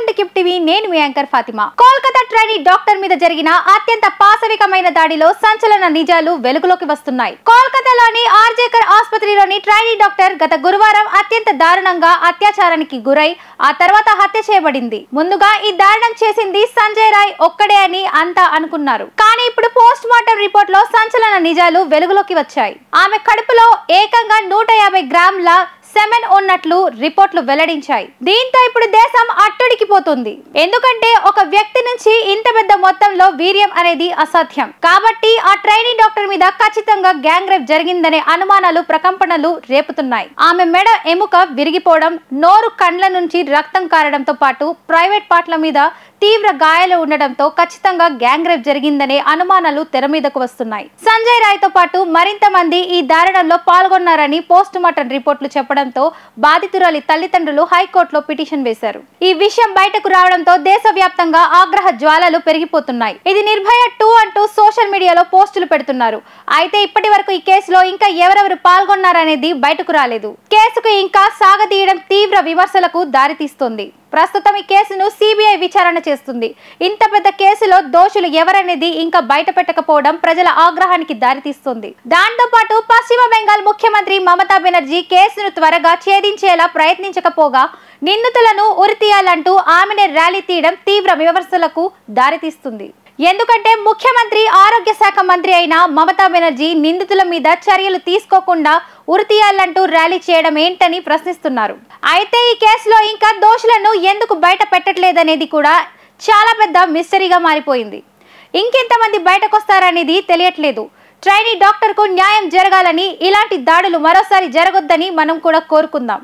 Welcome to కిప్ TV. నేను మీ anchor Fatima. Kolkata trainee doctor మీద జరిగిన అత్యంత పాశవికమైన దాడిలో సంచలన నిజాలు వెలుగులోకి వస్తున్నాయి. కోల్కతాలోని ఆర్జేకర్ ఆసుపత్రిలోని ట్రైనీ డాక్టర్ గత గురువారం అత్యంత దారుణంగా అత్యాచారానికి గురై ఆ తర్వాత హత్య చేయబడింది. ముందుగా ఈ దారుణం చేసింది సంజయ్ రాయ్ ఒక్కడే అని అంతా అనుకున్నారు. కానీ ఇప్పుడు పోస్ట్ మార్టం రిపోర్ట్ లో సంచలన నిజాలు వెలుగులోకి వచ్చాయి. ఆమె కడుపులో ఏకంగా 150 గ్రాముల సెమెన్ ఉన్నట్లు రిపోర్ట్లు వెల్లడించాయి. దీంతో ఇప్పుడు దేశం అట్టుడికిపోతుంది. ఎందుకంటే ఒక వ్యక్తి నుంచి ఇంత పెద్ద మొత్తంలో వీర్యం అనేది అసాధ్యం. కాబట్టి ఆ ట్రైనీ డాక్టర్ మీద ఖచ్చితంగా గ్యాంగ్ రేప్ జరిగిందనే అనుమానాలు ప్రకంపనలు రేపుతున్నాయి. ఆమె మెడ ఎముక విరిగిపోవడం, నోరు కండ్ల నుంచి రక్తం కారడంతో పాటు ప్రైవేట్ పార్ట్ల మీద తీవ్ర గాయాలు ఉండడంతో ఖచ్చితంగా గ్యాంగ్ రేప్ జరిగిందనే అనుమానాలు తెర మీదకు వస్తున్నాయి. సంజయ్ రాయ్ తో పాటు మరింత మంది ఈ దారుణంలో పాల్గొన్నారని పోస్ట్ మార్టం రిపోర్ట్లు చెప్పడంతో బాధితురాలి తల్లిదండ్రులు హైకోర్టులో పిటిషన్ వేశారు. ఈ విషయం బయటకు రావడంతో దేశవ్యాప్తంగా ఆగ్రహ జ్వాలలు పెరిగిపోతున్నాయి. ఇది నిర్భయ 2 అంటూ సోషల్ మీడియాలో పోస్టులు పెడుతున్నారు. అయితే ఇప్పటి వరకు ఈ కేసులో ఇంకా ఎవరెవరు పాల్గొన్నారనేది బయటకు రాలేదు. కేసుకు ఇంకా సాగదీయడం తీవ్ర విమర్శలకు దారితీస్తుంది. ప్రస్తుతం ఈ కేసును సిబిఐ విచారణ చేస్తుంది. ఇంత పెద్ద కేసులో దోషులు ఎవరనేది ఇంకా బయట పెట్టకపోవడం ప్రజల ఆగ్రహానికి దారితీస్తుంది. దాంతో పాటు పశ్చిమ బెంగాల్ ముఖ్యమంత్రి మమతా బెనర్జీ కేసును త్వరగా ఛేదించేలా ప్రయత్నించకపోగా నిందితులను ఉరితీయాలంటూ ఆమెనే ర్యాలీ తీయడం తీవ్ర విమర్శలకు దారితీస్తుంది. ఎందుకంటే ముఖ్యమంత్రి, ఆరోగ్య శాఖ మంత్రి అయిన మమతా బెనర్జీ నిందితుల మీద చర్యలు తీసుకోకుండా ఉరితీయాలంటూ ర్యాలీ చేయడం ఏంటని ప్రశ్నిస్తున్నారు. అయితే ఈ కేసులో ఇంకా దోషులను ఎందుకు బయట పెట్టట్లేదనేది కూడా చాలా పెద్ద మిస్టరీగా మారిపోయింది. ఇంకెంతమంది బయటకొస్తారనేది తెలియట్లేదు. ట్రైనీ డాక్టర్ కు న్యాయం జరగాలని, ఇలాంటి దాడులు మరోసారి జరగొద్దని మనం కూడా కోరుకుందాం.